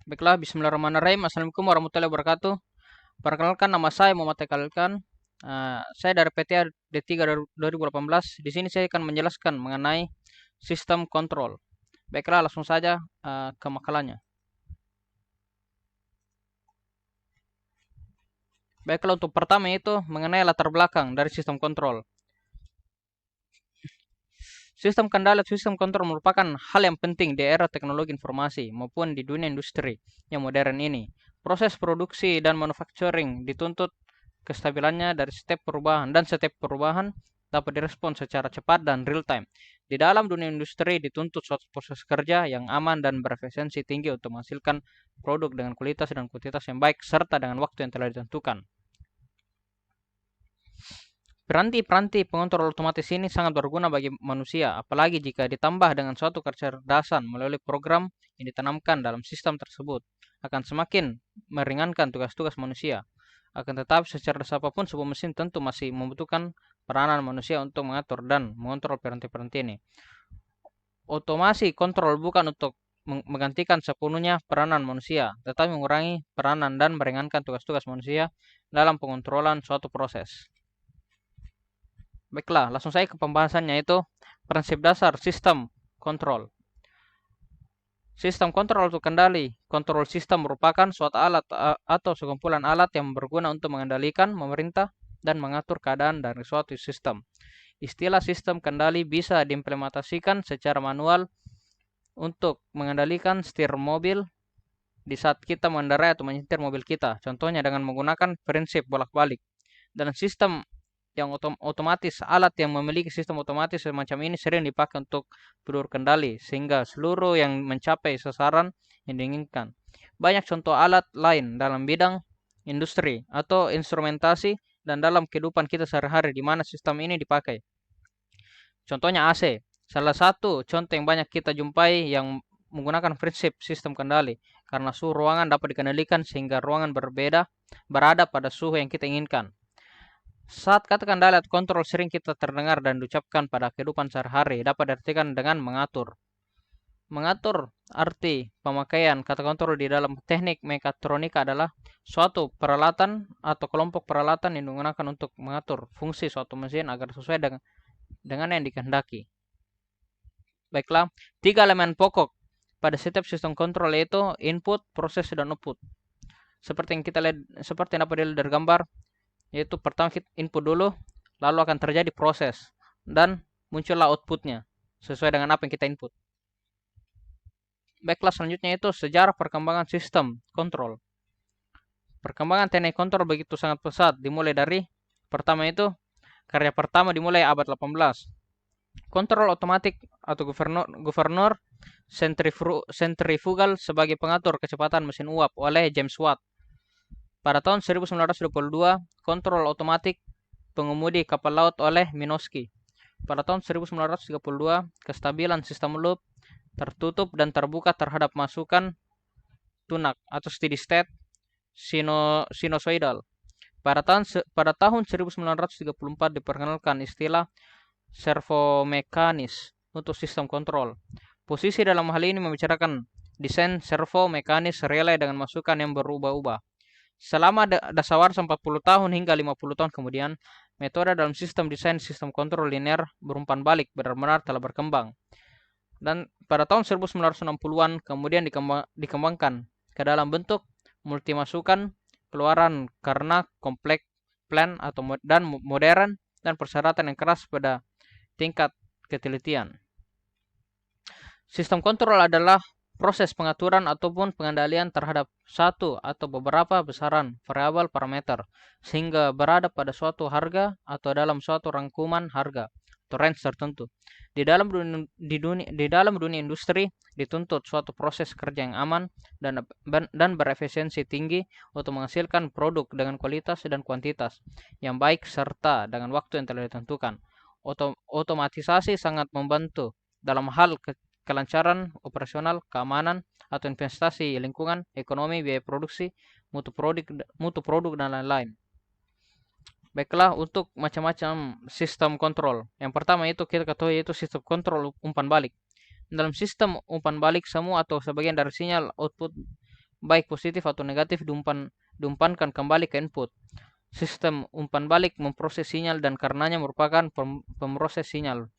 Baiklah, bismillahirrahmanirrahim. Assalamualaikum warahmatullahi wabarakatuh. Perkenalkan, nama saya Muhammad Tekalkan. Saya dari PTA D3 2018. Di sini saya akan menjelaskan mengenai sistem kontrol. Baiklah, langsung saja ke makalahnya. Baiklah, untuk pertama itu mengenai latar belakang dari sistem kontrol. Sistem kendali atau sistem kontrol merupakan hal yang penting di era teknologi informasi maupun di dunia industri yang modern ini. Proses produksi dan manufacturing dituntut kestabilannya dari setiap perubahan, dan setiap perubahan dapat direspon secara cepat dan real time. Di dalam dunia industri dituntut suatu proses kerja yang aman dan berefisiensi tinggi untuk menghasilkan produk dengan kualitas dan kuantitas yang baik serta dengan waktu yang telah ditentukan. Peranti-peranti pengontrol otomatis ini sangat berguna bagi manusia, apalagi jika ditambah dengan suatu kecerdasan melalui program yang ditanamkan dalam sistem tersebut, akan semakin meringankan tugas-tugas manusia. Akan tetapi secerdas apapun sebuah mesin tentu masih membutuhkan peranan manusia untuk mengatur dan mengontrol peranti-peranti ini. Otomasi kontrol bukan untuk menggantikan sepenuhnya peranan manusia, tetapi mengurangi peranan dan meringankan tugas-tugas manusia dalam pengontrolan suatu proses. Baiklah, langsung saya ke pembahasannya, itu prinsip dasar sistem kontrol. Sistem kontrol untuk kendali. Kontrol sistem merupakan suatu alat atau sekumpulan alat yang berguna untuk mengendalikan, memerintah, dan mengatur keadaan dari suatu sistem. Istilah sistem kendali bisa diimplementasikan secara manual untuk mengendalikan setir mobil di saat kita mengendarai atau menyetir mobil kita. Contohnya dengan menggunakan prinsip bolak-balik. Dan sistem yang otomatis, alat yang memiliki sistem otomatis semacam ini sering dipakai untuk peluru kendali sehingga seluruh yang mencapai sasaran yang diinginkan. Banyak contoh alat lain dalam bidang industri atau instrumentasi dan dalam kehidupan kita sehari-hari di mana sistem ini dipakai. Contohnya AC, salah satu contoh yang banyak kita jumpai yang menggunakan prinsip sistem kendali karena suhu ruangan dapat dikendalikan sehingga ruangan berada pada suhu yang kita inginkan. Saat kata kendali atau kontrol sering kita terdengar dan diucapkan pada kehidupan sehari-hari, dapat diartikan dengan mengatur. Mengatur arti pemakaian kata kontrol di dalam teknik mekatronika adalah suatu peralatan atau kelompok peralatan yang digunakan untuk mengatur fungsi suatu mesin agar sesuai dengan yang dikehendaki. Baiklah, 3 elemen pokok pada setiap sistem kontrol yaitu input, proses, dan output. Seperti yang dapat dilihat dari gambar, yaitu pertama kita input dulu, lalu akan terjadi proses, dan muncullah outputnya sesuai dengan apa yang kita input. Baiklah, selanjutnya itu sejarah perkembangan sistem kontrol. Perkembangan teknik kontrol begitu sangat pesat, dimulai dari pertama itu karya pertama dimulai abad 18. Kontrol otomatik atau gubernur sentrifugal sebagai pengatur kecepatan mesin uap oleh James Watt. Pada tahun 1922, kontrol otomatik pengemudi kapal laut oleh Minosky. Pada tahun 1932, kestabilan sistem loop tertutup dan terbuka terhadap masukan tunak atau steady state sinusoidal. Pada tahun 1934 diperkenalkan istilah servomekanis untuk sistem kontrol. Posisi dalam hal ini membicarakan desain servomekanis relay dengan masukan yang berubah-ubah. Selama dasawarsa 40 tahun hingga 50 tahun kemudian, metode dalam sistem desain sistem kontrol linear berumpan balik benar-benar telah berkembang. Dan pada tahun 1960-an kemudian dikembangkan ke dalam bentuk multimasukan keluaran karena kompleks plan dan modern dan persyaratan yang keras pada tingkat ketelitian. Sistem kontrol adalah proses pengaturan ataupun pengendalian terhadap satu atau beberapa besaran variabel parameter sehingga berada pada suatu harga atau dalam suatu rangkuman harga atau range tertentu. Di dalam dunia industri dituntut suatu proses kerja yang aman dan berefisiensi tinggi untuk menghasilkan produk dengan kualitas dan kuantitas yang baik serta dengan waktu yang telah ditentukan. Otomatisasi sangat membantu dalam hal kelancaran operasional, keamanan, atau investasi lingkungan, ekonomi, biaya produksi, mutu produk, dan lain-lain. Baiklah, untuk macam-macam sistem kontrol. Yang pertama itu kita ketahui yaitu sistem kontrol umpan balik. Dalam sistem umpan balik, semua atau sebagian dari sinyal output baik positif atau negatif diumpankan kembali ke input. Sistem umpan balik memproses sinyal dan karenanya merupakan pemroses sinyal.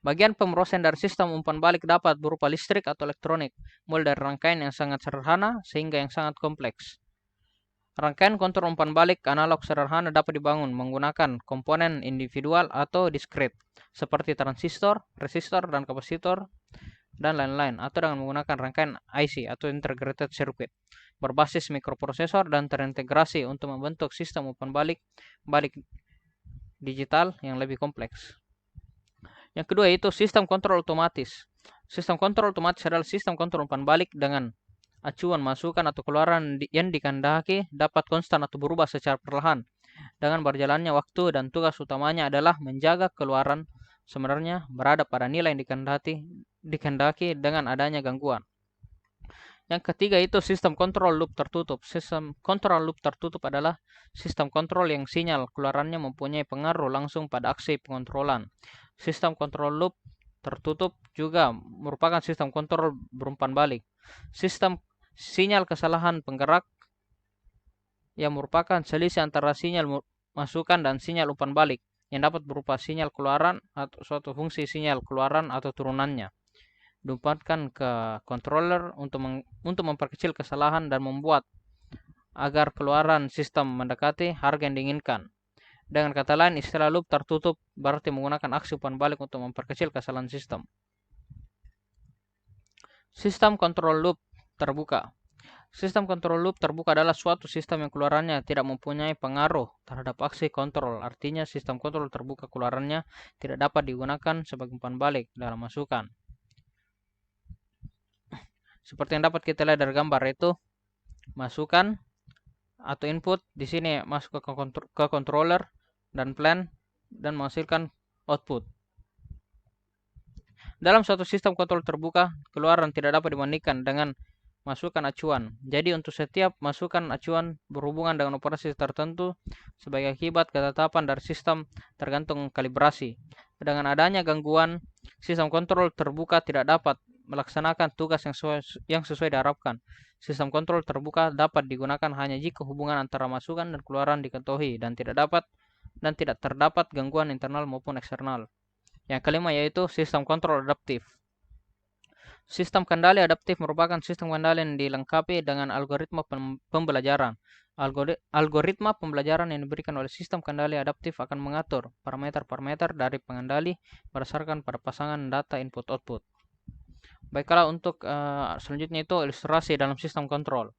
Bagian pemrosesan dari sistem umpan balik dapat berupa listrik atau elektronik, mulai dari rangkaian yang sangat sederhana sehingga yang sangat kompleks. Rangkaian kontrol umpan balik analog sederhana dapat dibangun menggunakan komponen individual atau diskrit, seperti transistor, resistor, dan kapasitor, dan lain-lain, atau dengan menggunakan rangkaian IC atau integrated circuit, berbasis mikroprosesor dan terintegrasi untuk membentuk sistem umpan balik digital yang lebih kompleks. Yang kedua itu sistem kontrol otomatis. Sistem kontrol otomatis adalah sistem kontrol umpan balik dengan acuan masukan atau keluaran yang dikehendaki dapat konstan atau berubah secara perlahan dengan berjalannya waktu, dan tugas utamanya adalah menjaga keluaran sebenarnya berada pada nilai yang dikehendaki dengan adanya gangguan. Yang ketiga itu sistem kontrol loop tertutup. Sistem kontrol loop tertutup adalah sistem kontrol yang sinyal keluarannya mempunyai pengaruh langsung pada aksi pengontrolan. Sistem kontrol loop tertutup juga merupakan sistem kontrol berumpan balik. Sistem sinyal kesalahan penggerak yang merupakan selisih antara sinyal masukan dan sinyal umpan balik yang dapat berupa sinyal keluaran atau suatu fungsi sinyal keluaran atau turunannya. Diumpankan ke controller untuk memperkecil kesalahan dan membuat agar keluaran sistem mendekati harga yang diinginkan. Dengan kata lain, istilah loop tertutup berarti menggunakan aksi umpan balik untuk memperkecil kesalahan sistem. Sistem kontrol loop terbuka. Sistem kontrol loop terbuka adalah suatu sistem yang keluarannya tidak mempunyai pengaruh terhadap aksi kontrol. Artinya sistem kontrol terbuka keluarannya tidak dapat digunakan sebagai umpan balik dalam masukan. Seperti yang dapat kita lihat dari gambar itu, masukan atau input di sini masuk ke controller dan plan dan menghasilkan output. Dalam suatu sistem kontrol terbuka, keluaran tidak dapat dibandingkan dengan masukan acuan. Jadi untuk setiap masukan acuan berhubungan dengan operasi tertentu sebagai akibat ketetapan dari sistem tergantung kalibrasi. Dengan adanya gangguan, sistem kontrol terbuka tidak dapat melaksanakan tugas yang sesuai diharapkan. Sistem kontrol terbuka dapat digunakan hanya jika hubungan antara masukan dan keluaran diketahui dan tidak terdapat gangguan internal maupun eksternal. Yang kelima yaitu sistem kontrol adaptif. Sistem kendali adaptif merupakan sistem kendali yang dilengkapi dengan algoritma pembelajaran. Algoritma pembelajaran yang diberikan oleh sistem kendali adaptif akan mengatur parameter-parameter dari pengendali berdasarkan pada pasangan data input-output. Baiklah, untuk selanjutnya itu ilustrasi dalam sistem kontrol.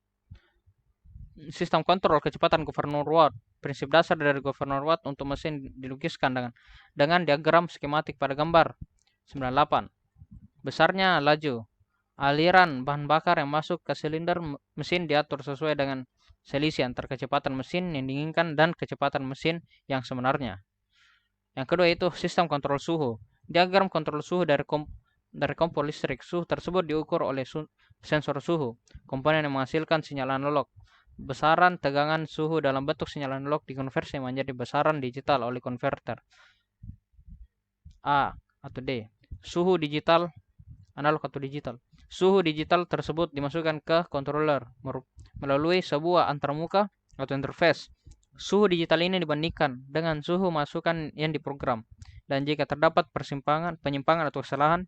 Sistem kontrol kecepatan Governor Watt. Prinsip dasar dari Governor Watt untuk mesin dilukiskan dengan diagram skematik pada gambar 98. Besarnya laju aliran bahan bakar yang masuk ke silinder mesin diatur sesuai dengan selisih antara kecepatan mesin yang diinginkan dan kecepatan mesin yang sebenarnya. Yang kedua itu sistem kontrol suhu. Diagram kontrol suhu dari kompor listrik. Suhu tersebut diukur oleh sensor suhu, komponen yang menghasilkan sinyal analog. Besaran tegangan suhu dalam bentuk sinyal analog dikonversi menjadi besaran digital oleh konverter A atau D. Suhu digital analog atau digital. Suhu digital tersebut dimasukkan ke controller melalui sebuah antarmuka atau interface. Suhu digital ini dibandingkan dengan suhu masukan yang diprogram, dan jika terdapat penyimpangan atau kesalahan,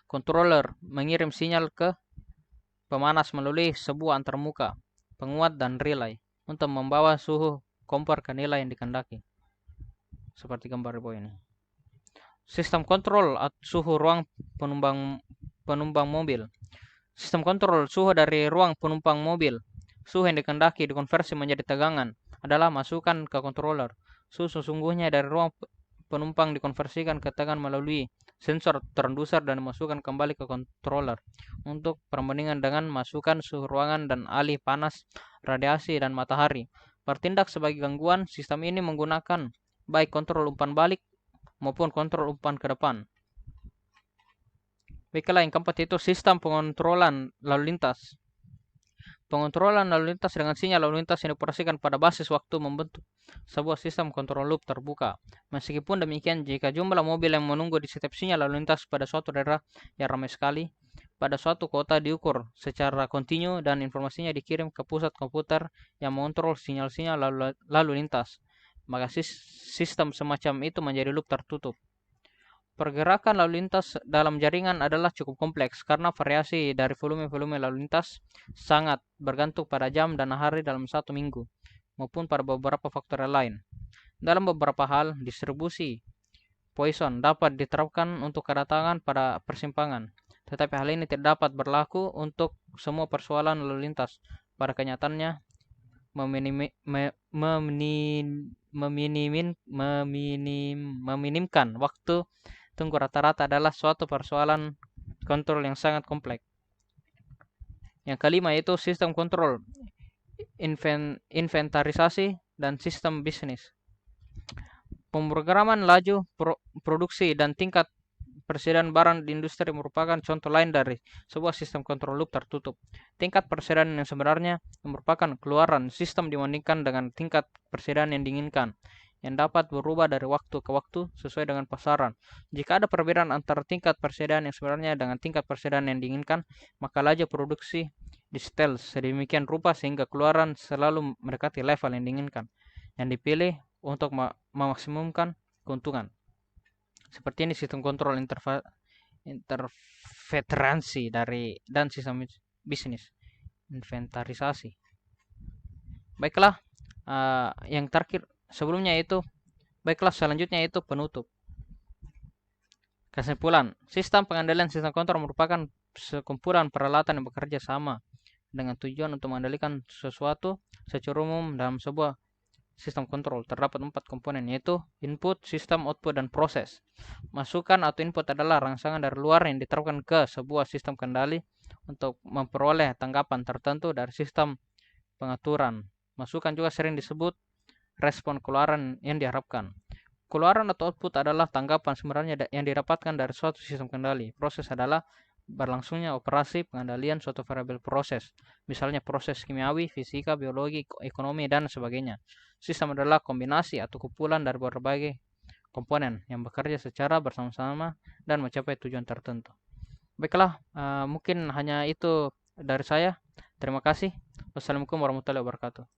controller mengirim sinyal ke pemanas melalui sebuah antarmuka, penguat, dan relay untuk membawa suhu kompor ke nilai yang dikehendaki. Seperti gambar di bawah ini. Sistem kontrol suhu ruang penumpang mobil. Sistem kontrol suhu dari ruang penumpang mobil. Suhu yang dikehendaki dikonversi menjadi tegangan adalah masukan ke controller. Suhu sesungguhnya dari ruang penumpang dikonversikan ke tegangan melalui sensor transducer dan dimasukkan kembali ke controller untuk perbandingan dengan masukan suhu ruangan dan alih panas, radiasi, dan matahari. Bertindak sebagai gangguan, sistem ini menggunakan baik kontrol umpan balik maupun kontrol umpan ke depan. Baiklah, yang keempat itu sistem pengontrolan lalu lintas. Pengontrolan lalu lintas dengan sinyal lalu lintas yang dioperasikan pada basis waktu membentuk sebuah sistem kontrol loop terbuka. Meskipun demikian, jika jumlah mobil yang menunggu di setiap sinyal lalu lintas pada suatu daerah yang ramai sekali, pada suatu kota diukur secara kontinu dan informasinya dikirim ke pusat komputer yang mengontrol sinyal-sinyal lalu lintas. Maka sistem semacam itu menjadi loop tertutup. Pergerakan lalu lintas dalam jaringan adalah cukup kompleks karena variasi dari volume-volume lalu lintas sangat bergantung pada jam dan hari dalam satu minggu, maupun pada beberapa faktor lain. Dalam beberapa hal, distribusi Poisson dapat diterapkan untuk kedatangan pada persimpangan, tetapi hal ini tidak dapat berlaku untuk semua persoalan lalu lintas. Pada kenyataannya, meminimkan waktu tunggu rata-rata adalah suatu persoalan kontrol yang sangat kompleks. Yang kelima yaitu sistem kontrol, inventarisasi, dan sistem bisnis. Pemrograman laju produksi dan tingkat persediaan barang di industri merupakan contoh lain dari sebuah sistem kontrol loop tertutup. Tingkat persediaan yang sebenarnya merupakan keluaran sistem dibandingkan dengan tingkat persediaan yang diinginkan, yang dapat berubah dari waktu ke waktu sesuai dengan pasaran. Jika ada perbedaan antara tingkat persediaan yang sebenarnya dengan tingkat persediaan yang diinginkan, maka laju produksi disetel sedemikian rupa sehingga keluaran selalu mendekati level yang diinginkan, yang dipilih untuk memaksimumkan keuntungan. Seperti ini sistem kontrol interferensi dan sistem bisnis inventarisasi. Baiklah, yang terakhir sebelumnya itu, baiklah selanjutnya itu penutup. Kesimpulan, sistem pengendalian sistem kontrol merupakan sekumpulan peralatan yang bekerja sama dengan tujuan untuk mengendalikan sesuatu secara umum dalam sebuah sistem kontrol. Terdapat 4 komponen, yaitu input, sistem, output, dan proses. Masukan atau input adalah rangsangan dari luar yang diterapkan ke sebuah sistem kendali untuk memperoleh tanggapan tertentu dari sistem pengaturan. Masukan juga sering disebut respon keluaran yang diharapkan. Keluaran atau output adalah tanggapan sebenarnya yang didapatkan dari suatu sistem kendali. Proses adalah berlangsungnya operasi pengendalian suatu variabel proses, misalnya proses kimiawi, fisika, biologi, ekonomi, dan sebagainya. Sistem adalah kombinasi atau kumpulan dari berbagai komponen yang bekerja secara bersama-sama dan mencapai tujuan tertentu. Baiklah, mungkin hanya itu dari saya. Terima kasih. Wassalamualaikum warahmatullahi wabarakatuh.